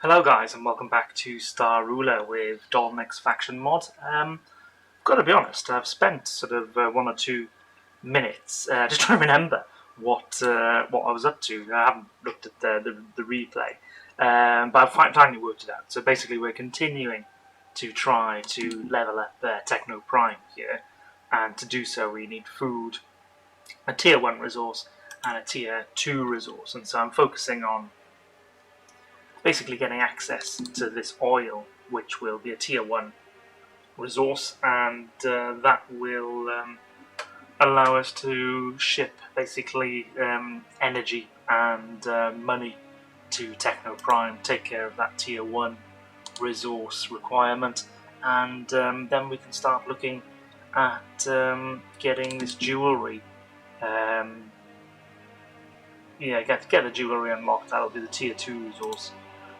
Hello guys and welcome back to Star Ruler with dolynick's faction mod. Got to be honest, I've spent sort of 1 or 2 minutes just trying to remember what I was up to. I haven't looked at the replay, but I've finally worked it out. So basically we're continuing to try to level up Techno Prime here, and to do so we need food, a tier 1 resource and a tier 2 resource, and so I'm focusing on basically getting access to this oil, which will be a tier 1 resource, and that will allow us to ship basically energy and money to Techno Prime, take care of that tier 1 resource requirement, and then we can start looking at getting this jewellery. Get the jewellery unlocked. That'll be the tier 2 resource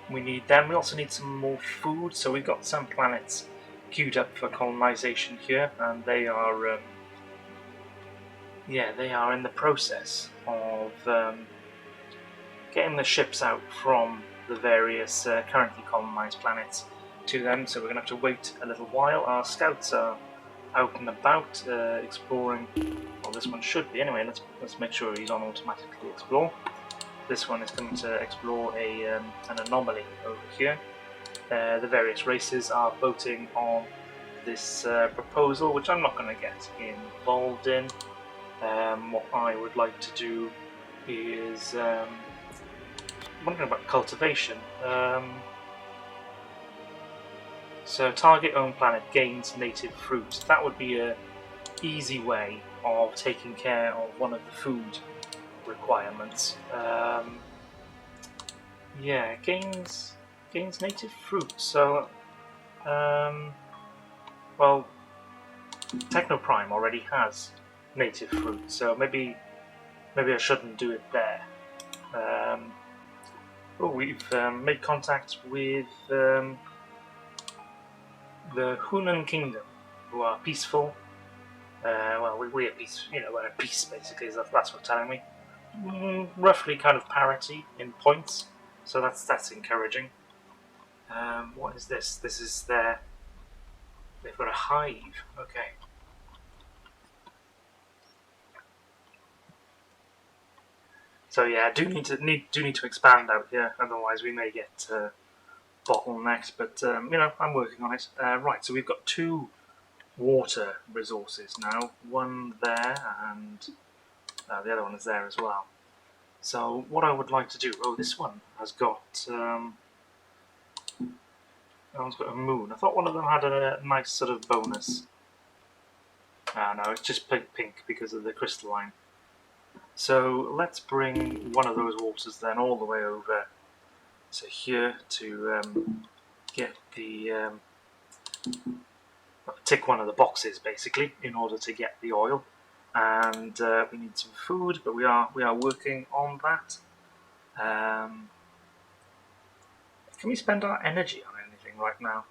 we need. Then we also need some more food, so we've got some planets queued up for colonization here, and they are in the process of getting the ships out from the various currently colonized planets to them, so we're going to have to wait a little while. Our scouts are out and about exploring. Well, this one should be anyway. Let's make sure he's on automatically explore. This one is going to explore an anomaly over here. The various races are voting on this proposal, which I'm not going to get involved in. What I would like to do is wondering about cultivation. So target own planet gains native fruit. That would be an easy way of taking care of one of the food requirements. Gains native fruit. So, well, Techno Prime already has native fruit, so maybe I shouldn't do it there. We've made contact with the Hunan Kingdom, who are peaceful. We're peace. We're at peace basically. That's what's telling me. Roughly kind of parity in points, so that's encouraging. What is this? This is they've got a hive. Okay. So yeah, do need to expand out here, otherwise we may get bottlenecked. But I'm working on it. Right, so we've got 2 water resources now. One there, and the other one is there as well. So what I would like to do... Oh, this one has got... that one's got a moon. I thought one of them had a nice sort of bonus. No, it's just pink because of the crystalline. So let's bring one of those waters then all the way over to here to get the... tick one of the boxes basically in order to get the oil. And we need some food, but we are working on that. Can we spend our energy on anything right now?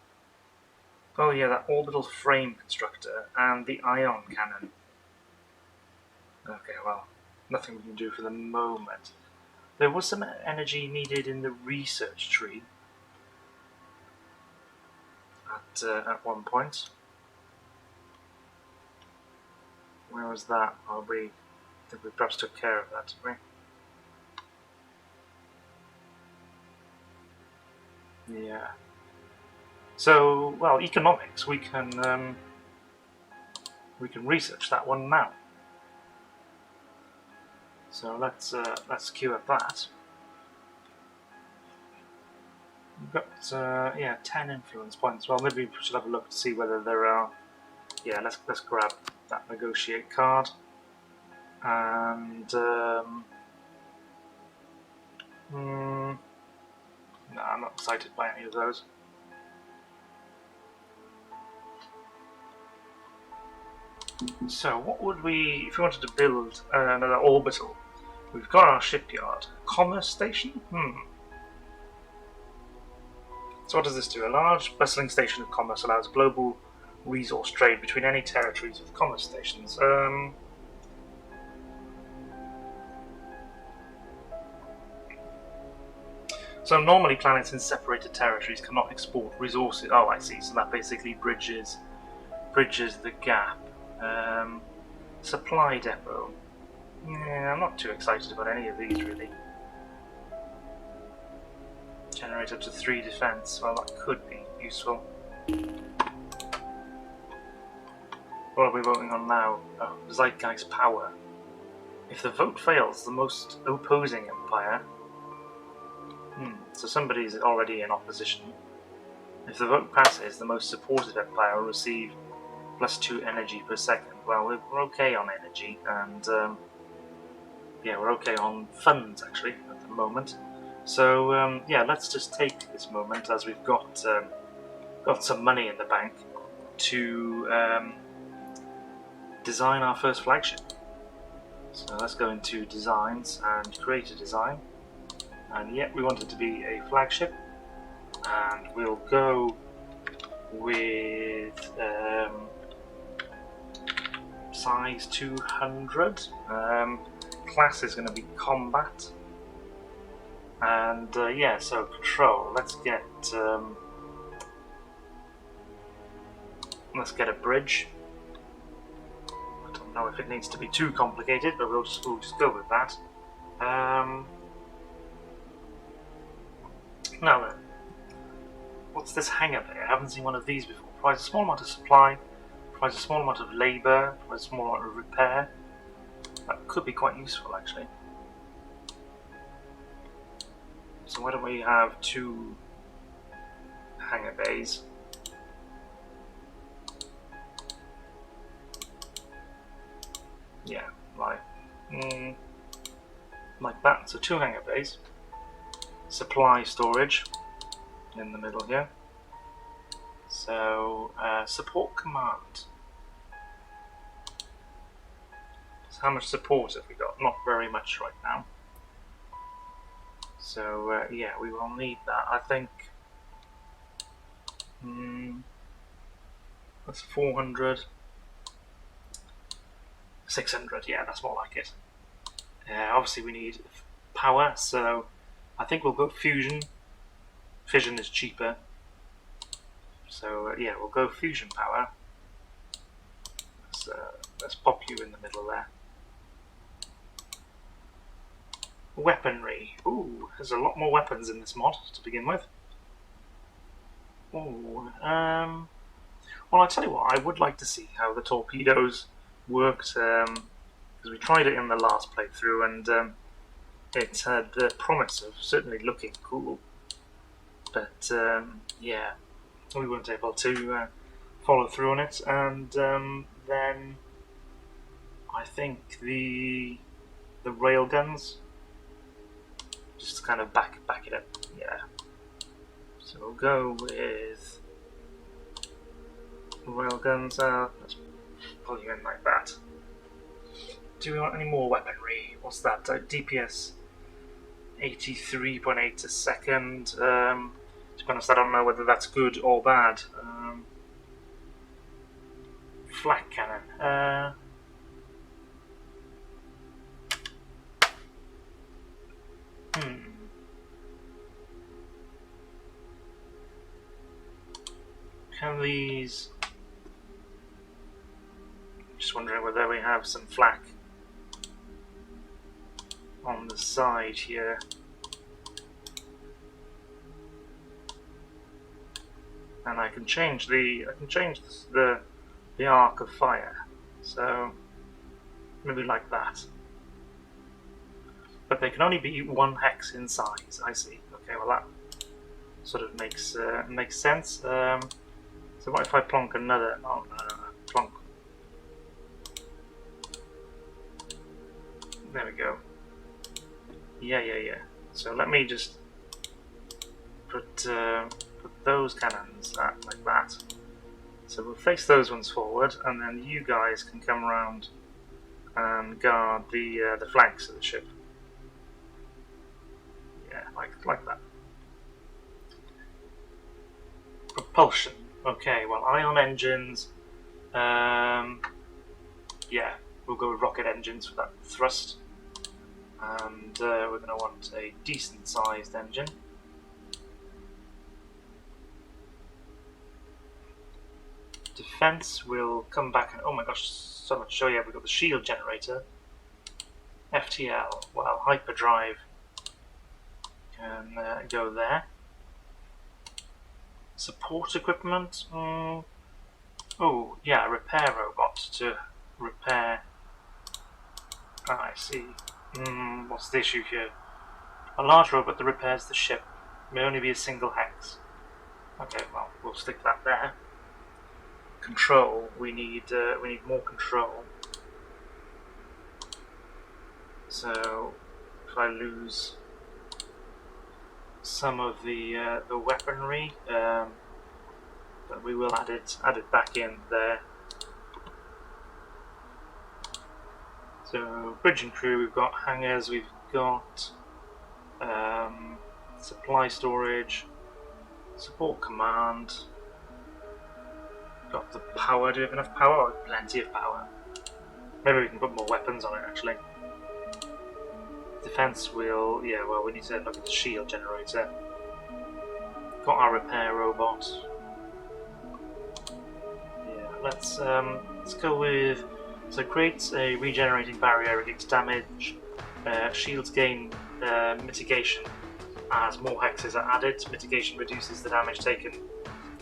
Oh yeah, that orbital frame constructor and the ion cannon. Okay, well, nothing we can do for the moment. There was some energy needed in the research tree at one point. Where was that? I think we perhaps took care of that, didn't we? Yeah. So, well, economics. We can research that one now. So let's queue up that. We've got 10 influence points. Well, maybe we should have a look to see whether there are. Yeah, let's grab that negotiate card, and no, I'm not excited by any of those. So what would we, if we wanted to build another orbital? We've got our shipyard. Commerce station? So what does this do? A large bustling station of commerce allows global resource trade between any territories with commerce stations. So normally planets in separated territories cannot export resources. Oh, I see. So that basically bridges the gap. Supply depot. Yeah, I'm not too excited about any of these really. Generate up to 3 defense. Well, that could be useful. What are we voting on now? Oh, Zeitgeist power. If the vote fails, the most opposing empire. So somebody's already in opposition. If the vote passes, the most supportive empire will receive +2 energy per second. Well, we're okay on energy, and yeah, we're okay on funds actually at the moment. So yeah, let's just take this moment as we've got some money in the bank to design our first flagship. So let's go into designs and create a design. And yeah, we want it to be a flagship, and we'll go with size 200. Class is going to be combat, and yeah, so control. Let's get a bridge. I don't know if it needs to be too complicated, but we'll just go with that. Now then, what's this hangar bay? I haven't seen one of these before. Provides a small amount of supply, provides a small amount of labour, provides a small amount of repair. That could be quite useful actually. So why don't we have 2 hangar bays? Yeah, like that. So 2 hangar bays. Supply storage in the middle here. So support command. So how much support have we got? Not very much right now. So yeah, we will need that. I think that's 400, 600. Yeah, that's more like it. Obviously, we need power, so I think we'll go fusion. Fission is cheaper. So yeah, we'll go fusion power. Let's pop you in the middle there. Weaponry. Ooh, there's a lot more weapons in this mod to begin with. Ooh, well, I'll tell you what, I would like to see how the torpedoes worked, because we tried it in the last playthrough, and it had the promise of certainly looking cool. But yeah, we weren't able to follow through on it, and then I think the railguns just kind of back it up. Yeah. So we'll go with railguns. Let's pull you in like that. Do we want any more weaponry? What's that? DPS 83.8 a second. To be honest, I don't know whether that's good or bad. Flak cannon. Can these... Just wondering whether we have some flak on the side here. And I can change the arc of fire. So maybe like that. But they can only be 1 hex in size. I see. Okay, well that sort of makes sense. So what if I plonk another? Oh no, plonk. There we go. Yeah. So let me just put those cannons like that. So we'll face those ones forward, and then you guys can come around and guard the flanks of the ship. Yeah, like that. Propulsion. Okay, well, ion engines. Yeah, we'll go with rocket engines for that thrust. And we're going to want a decent sized engine. defense will come back and, oh my gosh, so much. So yeah, we've got the shield generator. FTL, well, hyperdrive can go there. Support equipment, oh yeah, repair robot to repair. I see. What's the issue here? A large robot that repairs the ship may only be a single hex. Okay, well, we'll stick that there. Control, we need more control. So if I lose some of the weaponry, but we will add it back in there. So bridge and crew, we've got hangars, we've got supply storage, support command. Got the power. Do we have enough power? Oh, plenty of power. Maybe we can put more weapons on it actually. Defense will, yeah, well, we need to look at the shield generator. Got our repair robot. Yeah, let's go with, so creates a regenerating barrier against damage. Shields gain mitigation as more hexes are added. Mitigation reduces the damage taken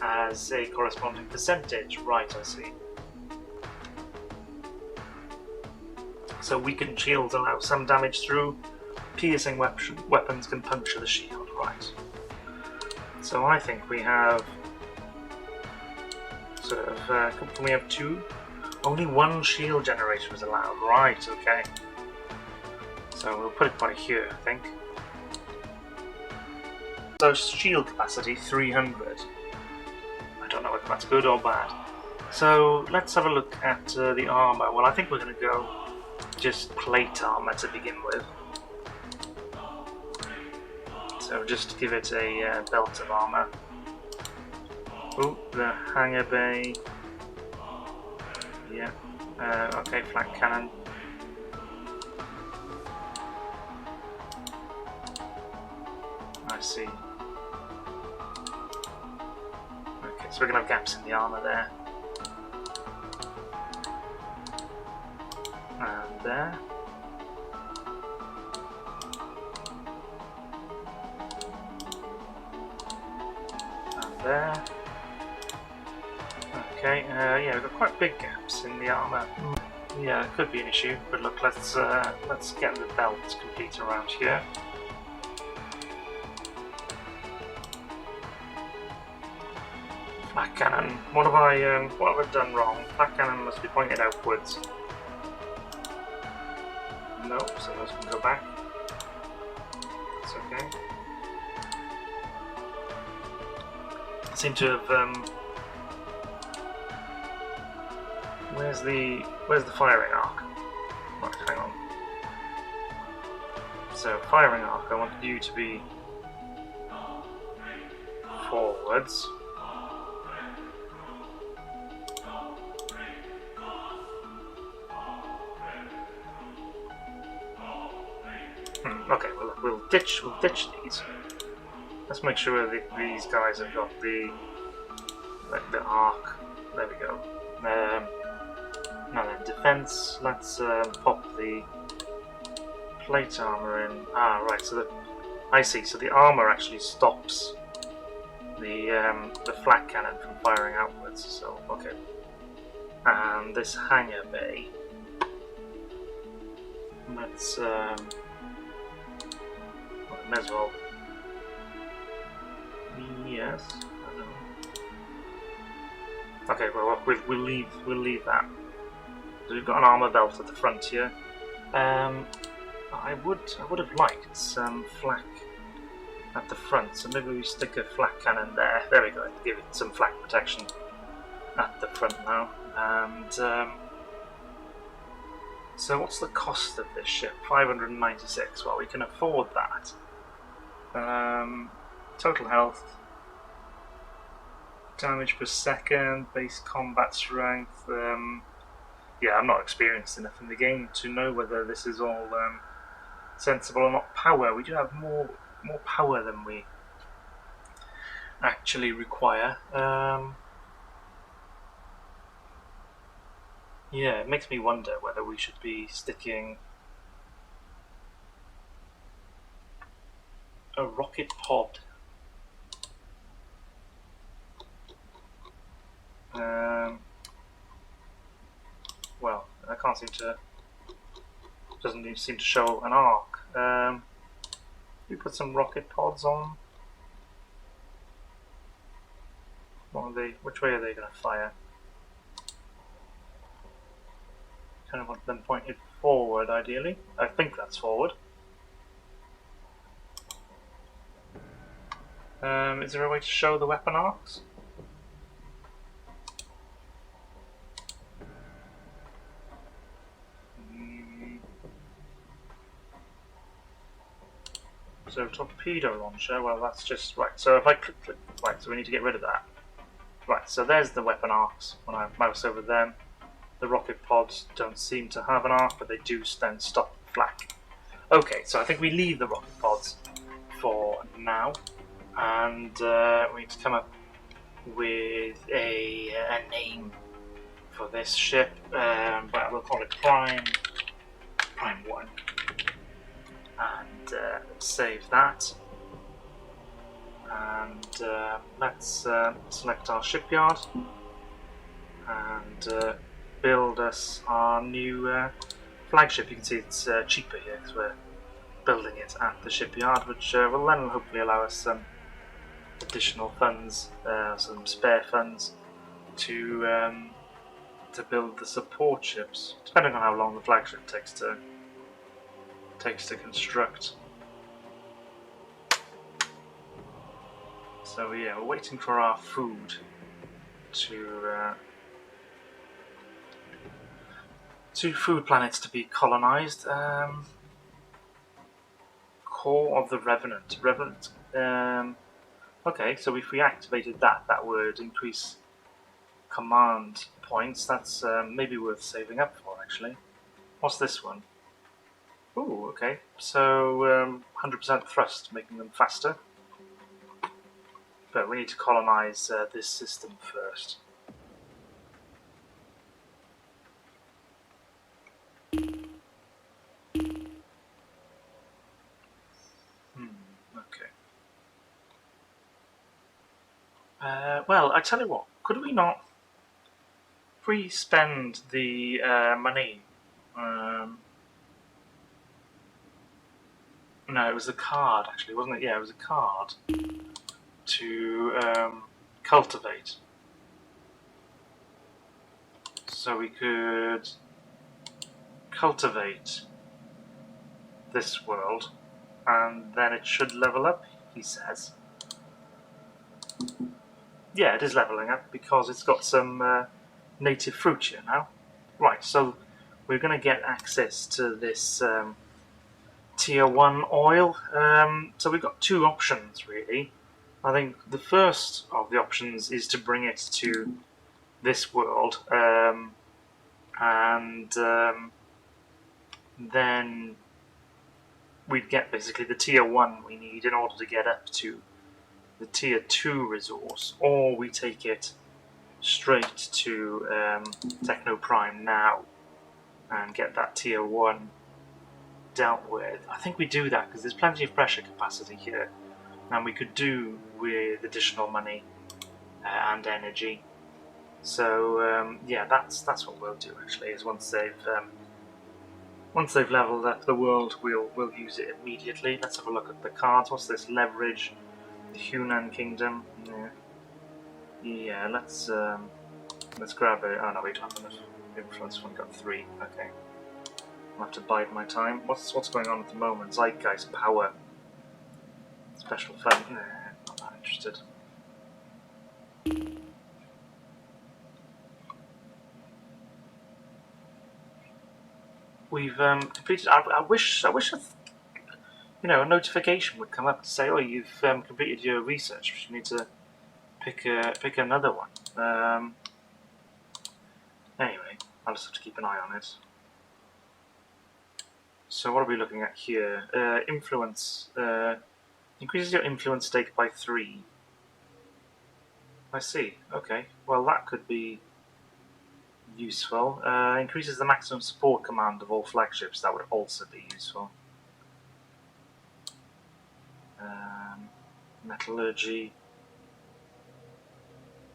as a corresponding percentage. Right, I see. So weakened shields allow some damage through. Piercing weapons can puncture the shield. Right. So I think we have sort of. Can we have two? Only one shield generator is allowed. Right. Okay. So we'll put it by here, I think. So shield capacity 300. I don't know if that's good or bad. So let's have a look at the armor. Well, I think we're going to go just plate armor to begin with. So just give it a belt of armor. Oh, the hangar bay. Yeah. Okay, flak cannon. I see. Okay, so we're going to have gaps in the armor there. And there. And there. Okay, yeah, we've got quite big gaps in the armor. Yeah, it could be an issue, but look, let's get the belt complete around here. Flak cannon. What have I done wrong? Flak cannon must be pointed outwards. No, so those can go back. It's okay. I seem to have where's the firing arc? Right, hang on. So firing arc, I want you to be forwards. Okay, well, we'll ditch these. Let's make sure that these guys have got the arc. There we go. Now then, defense. Let's pop the plate armor in. Ah, right. So I see. So the armor actually stops the flak cannon from firing outwards. So okay. And this hangar bay. Let's may as well. Yes. I don't know. Okay. Well, we'll leave that. So we've got an armor belt at the front here. I would have liked some flak at the front, so maybe we stick a flak cannon there. There we go. Give it some flak protection at the front now. And so what's the cost of this ship? 596. Well, we can afford that. Total health, damage per second, base combat strength. Yeah, I'm not experienced enough in the game to know whether this is all sensible or not. Power, we do have more power than we actually require. Yeah, it makes me wonder whether we should be sticking a rocket pod. Well, I can't seem to. Doesn't even seem to show an arc. We put some rocket pods on. What are they? Which way are they going to fire? Kind of want them pointed forward, ideally. I think that's forward. Is there a way to show the weapon arcs? So torpedo launcher, well that's just, right, so if I click, right, so we need to get rid of that. Right, so there's the weapon arcs. When I mouse over them, the rocket pods don't seem to have an arc, but they do then stop the flak. Okay, so I think we leave the rocket pods for now, and we need to come up with a name for this ship. But we'll call it Prime 1, and save that. And let's select our shipyard and build us our new flagship. You can see it's cheaper here because we're building it at the shipyard, which will then hopefully allow us some additional funds, some spare funds to build the support ships, depending on how long the flagship takes to construct. So yeah, we're waiting for our food to food planets to be colonized. Core of the Revenant. Okay, so if we activated that, that would increase command points. That's maybe worth saving up for, actually. What's this one? Ooh, okay. So 100% thrust, making them faster. But we need to colonize this system first. Okay. Well, I tell you what, could we not spend the money? No, it was a card, actually, wasn't it? Yeah, it was a card to cultivate. So we could cultivate this world, and then it should level up, he says. Yeah, it is leveling up because it's got some native fruit here now. Right, so we're going to get access to this tier 1 oil. So we've got two options, really. I think the first of the options is to bring it to this world, and then we'd get basically the tier 1 we need in order to get up to the tier 2 resource, or we take it straight to Techno Prime now and get that tier 1 dealt with. I think we do that because there's plenty of pressure capacity here, and we could do with additional money and energy. So yeah, that's what we'll do, actually, is once they've leveled up the world, we'll use it immediately. Let's have a look at the cards. What's this? Leverage, the Hunan Kingdom. Yeah, let's grab it. Oh no, we don't have enough influence. We've got 3. Okay, I'll have to bide my time. What's going on at the moment? Zeitgeist power. Special fund. Nah, not that interested. We've completed. I wish a notification would come up to say, "Oh, you've completed your research. You need to pick another one." Anyway, I'll just have to keep an eye on it. So what are we looking at here? Influence increases your influence stake by 3. I see. Okay. Well, that could be useful. Increases the maximum support command of all flagships. That would also be useful. Metallurgy.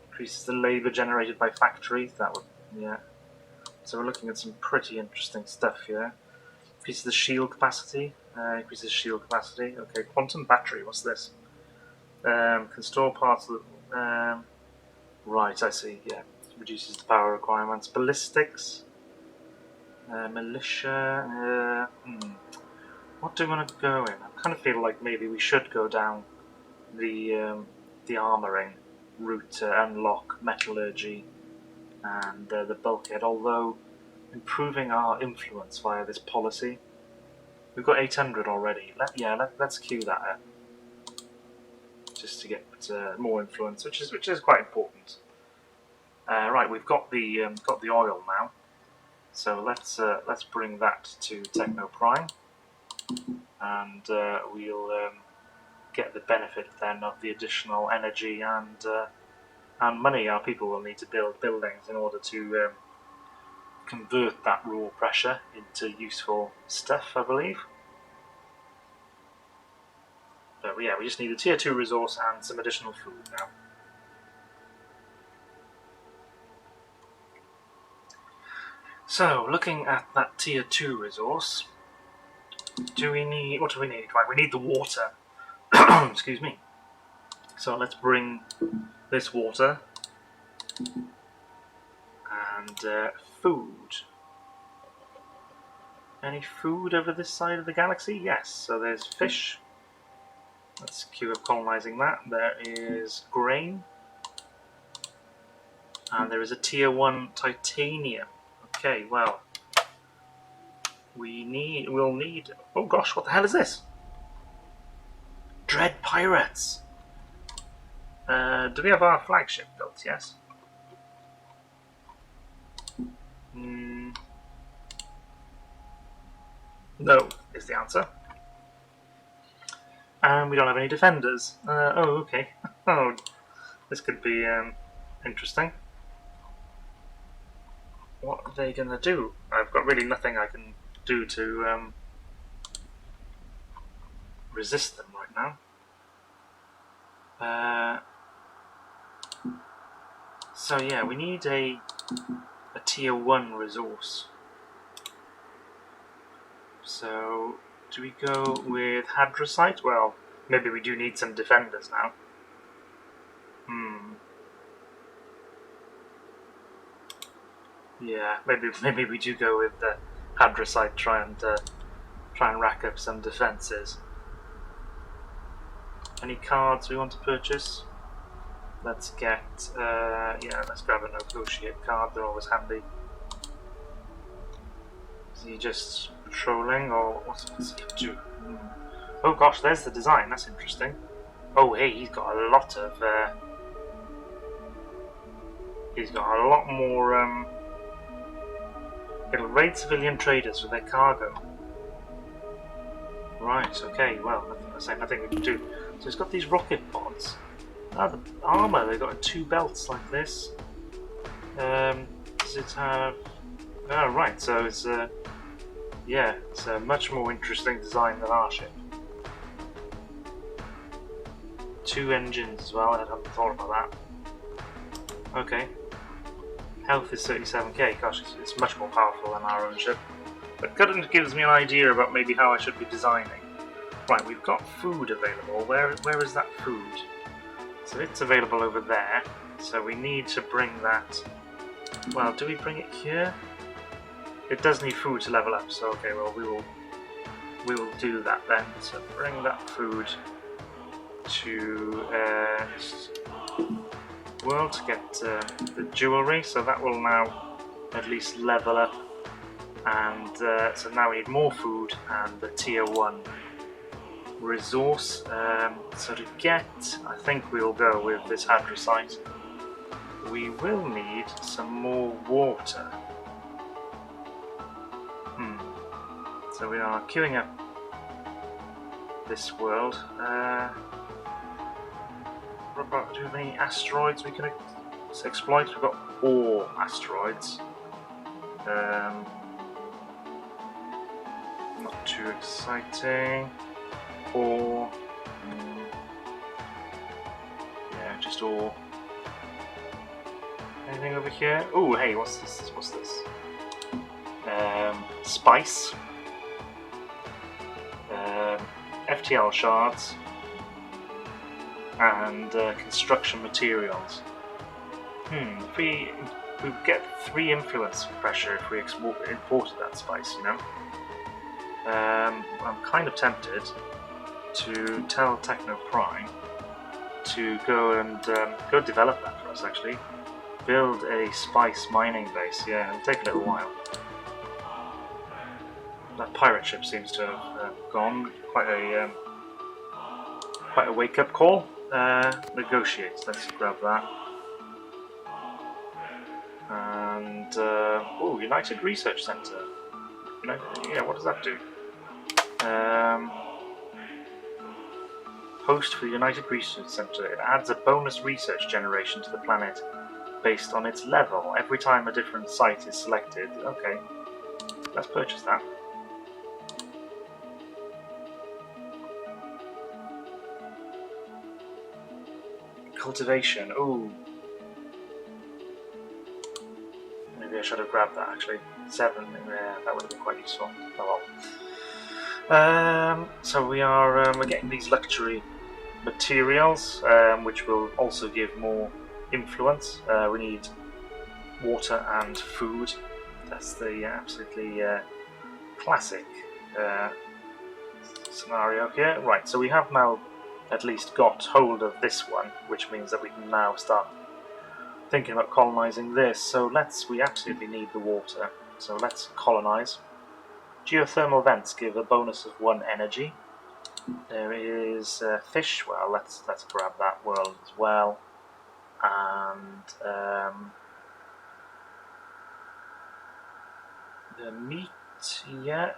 Increases the labour generated by factories. That would, yeah. So we're looking at some pretty interesting stuff here. Increases the shield capacity. Increases shield capacity. Okay, quantum battery. What's this? Can store parts of the... right, I see. Yeah, reduces the power requirements. Ballistics. Militia. What do we want to go in? I kind of feel like maybe we should go down the armouring route to unlock metallurgy and the bulkhead, although improving our influence via this policy. We've got 800 already. Let's queue that up just to get more influence, which is quite important. Right, we've got the oil now, so let's bring that to Techno Prime, and we'll get the benefit then of the additional energy and money our people will need to build buildings in order to convert that raw pressure into useful stuff, I believe. But yeah, we just need a tier 2 resource and some additional food now. So, looking at that tier 2 resource, what do we need? Right, we need the water. Excuse me. So let's bring this water and food. Any food over this side of the galaxy? Yes, so there's fish. Let's queue up colonizing that. There is grain. And there is a tier 1 titanium. Okay, well, we'll need... Oh gosh, what the hell is this? Dread Pirates! Do we have our flagship built? Yes. No, is the answer. And we don't have any defenders. Oh, okay. Oh, this could be interesting. What are they going to do? I've got really nothing I can do to resist them right now. So yeah, we need a tier 1 resource. So, do we go with Hadrosite? Well, maybe we do need some defenders now. Yeah, maybe we do go with the Hadrosite. Try and rack up some defenses. Any cards we want to purchase? Let's get let's grab a negotiate card. They're always handy. Is he just patrolling, or what's he up to? Oh gosh, there's the design. That's interesting. Oh hey, he's got a lot of. He's got a lot more. It'll raid civilian traders with their cargo. Right. Okay. Well, nothing we can do. So it's got these rocket pods. Ah, the armor. They've got 2 belts like this. Does it have? Oh, right. So it's yeah, it's a much more interesting design than our ship. 2 engines as well. I hadn't thought about that. Okay. Health is 37k. Gosh, it's much more powerful than our own ship. But kind of gives me an idea about maybe how I should be designing. Right, we've got food available. Where is that food? So it's available over there. So we need to bring that. Well, do we bring it here? It does need food to level up. So okay, well we will do that then. So bring that food to world to get the jewelry. So that will now at least level up. And so now we need more food and the tier 1 resource. So to get, I think we'll go with this Hadrosite. We will need some more water. So we are queuing up this world. Do we have any asteroids we can exploit? We've got ore asteroids. Not too exciting. Or yeah, just all. Anything over here? Oh, hey, what's this? What's this? Spice. FTL shards. And construction materials. If we would get 3 influence pressure if we imported that spice, you know. I'm kind of tempted to tell Techno Prime to go and go develop that for us. Actually, build a spice mining base. Yeah, it'll take a little while. That pirate ship seems to have gone. Quite a wake-up call. Negotiate. Let's grab that. And oh, United Research Center. Yeah, what does that do? Host for the United Research Center. It adds a bonus research generation to the planet based on its level. Every time a different site is selected. Okay, let's purchase that. Cultivation. Ooh. Maybe I should have grabbed that actually. 7. Yeah, that would have been quite useful. Oh well. So we're getting these luxury materials, which will also give more influence. We need water and food. That's the absolutely classic scenario here. Right, so we have now at least got hold of this one, which means that we can now start thinking about colonizing this. So we absolutely need the water. So let's colonize. Geothermal vents give a bonus of 1 energy. There is fish. Well, let's grab that world as well. And the meat, yeah.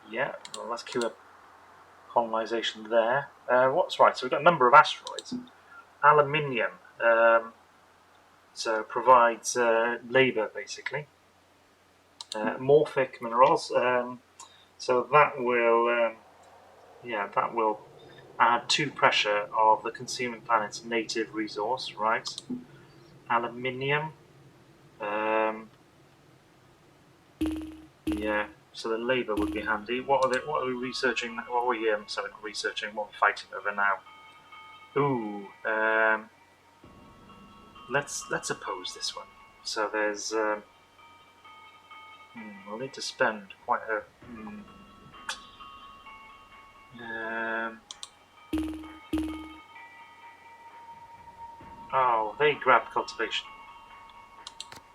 Yeah, well, let's queue up colonization there. What's right? So we've got a number of asteroids. Aluminium. So provides labour basically. Morphic minerals. So that will, that will add 2 pressure of the consuming planet's native resource, right? Aluminium. Yeah. So the labour would be handy. What are we researching? What are we sorry, not researching. What are we fighting over now? Ooh. Let's oppose this one. So there's. We'll need to spend quite a. Oh, they grabbed cultivation.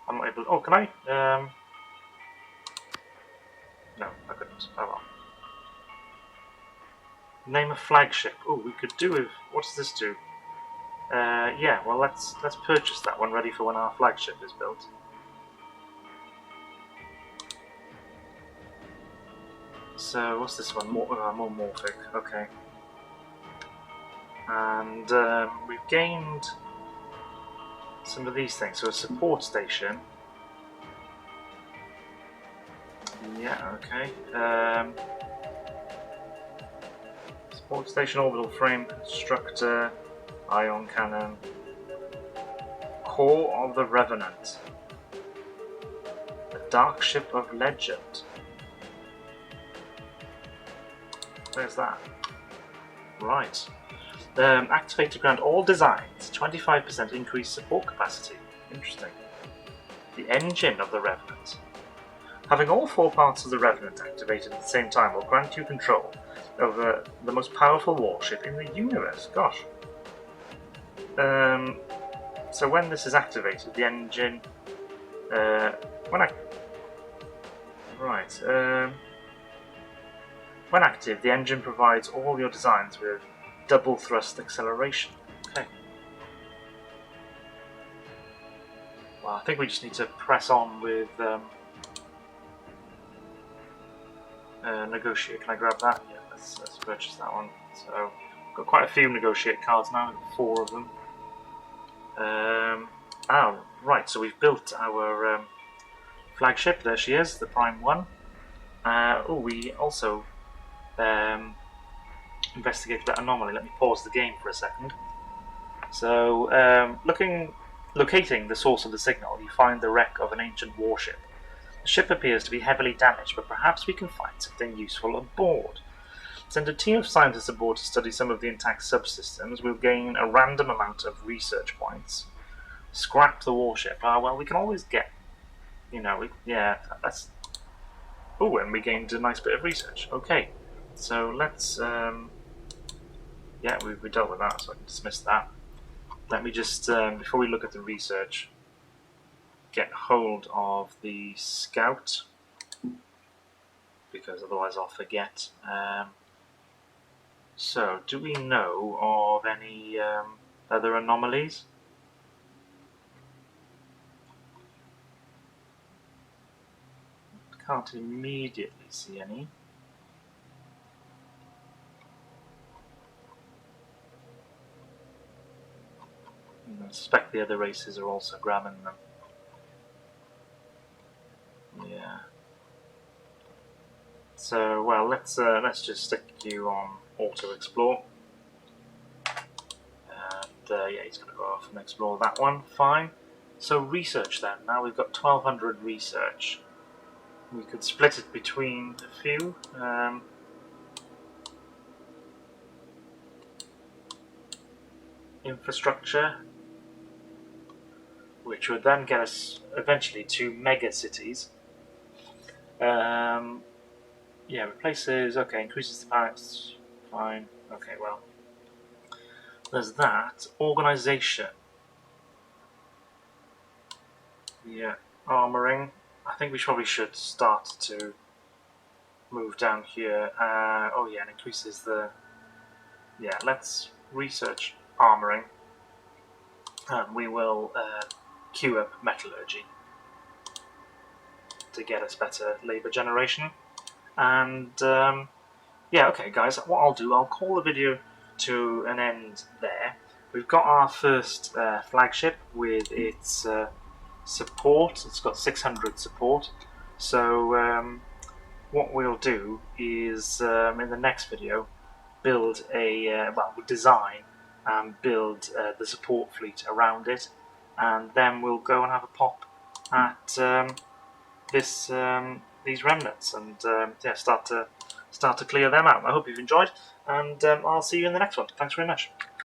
I'm not able. Oh, can I? No, I couldn't. Oh well. Name a flagship. Oh, we could do with. What does this do? Yeah. Well, let's purchase that one, ready for when our flagship is built. So what's this one? More morphic. Okay. And we've gained some of these things. So a support station. Yeah. Okay. Support station, orbital frame, constructor, ion cannon, core of the Revenant, the dark ship of legend. Where's that? Right. Activate to grant all designs 25% increased support capacity. Interesting. The engine of the Revenant. Having all 4 parts of the Revenant activated at the same time will grant you control over the most powerful warship in the universe. Gosh. So when this is activated, the engine. When active, the engine provides all your designs with double thrust acceleration. Okay. Well, I think we just need to press on with negotiate. Can I grab that? Yeah, let's purchase that one. So, I've got quite a few negotiate cards now, 4 of them. Ah, right, so we've built our flagship. There she is, the Prime 1. Oh, we also investigated that anomaly. Let me pause the game for a second. So, locating the source of the signal, you find the wreck of an ancient warship. The ship appears to be heavily damaged, but perhaps we can find something useful aboard. Send a team of scientists aboard to study some of the intact subsystems. We'll gain a random amount of research points. Scrap the warship. Ah, well, we can always get, yeah, that's... Oh, and we gained a nice bit of research. Okay, so let's, yeah, we dealt with that, so I can dismiss that. Let me just, before we look at the research, get hold of the scout, because otherwise I'll forget. So, do we know of any other anomalies? Can't immediately see any. I suspect the other races are also grabbing them. Yeah. So, well, let's just stick you on auto explore. And yeah, he's going to go off and explore that one. Fine. So research then. Now we've got 1200 research. We could split it between a few. Infrastructure, which would then get us eventually to mega cities. Yeah, replaces. Okay, increases the planets. Fine. Okay, well, there's that. Organization. Yeah, armoring. I think we probably should start to move down here. Oh yeah, and increases the... Yeah, let's research armoring. And we will queue up metallurgy to get us better labour generation. And yeah, okay guys, what I'll do, I'll call the video to an end there. We've got our first flagship with its support. It's got 600 support. So what we'll do is in the next video build a well, we'll design and build the support fleet around it, and then we'll go and have a pop at these remnants and yeah, start to clear them out. I hope you've enjoyed, and I'll see you in the next one. Thanks very much.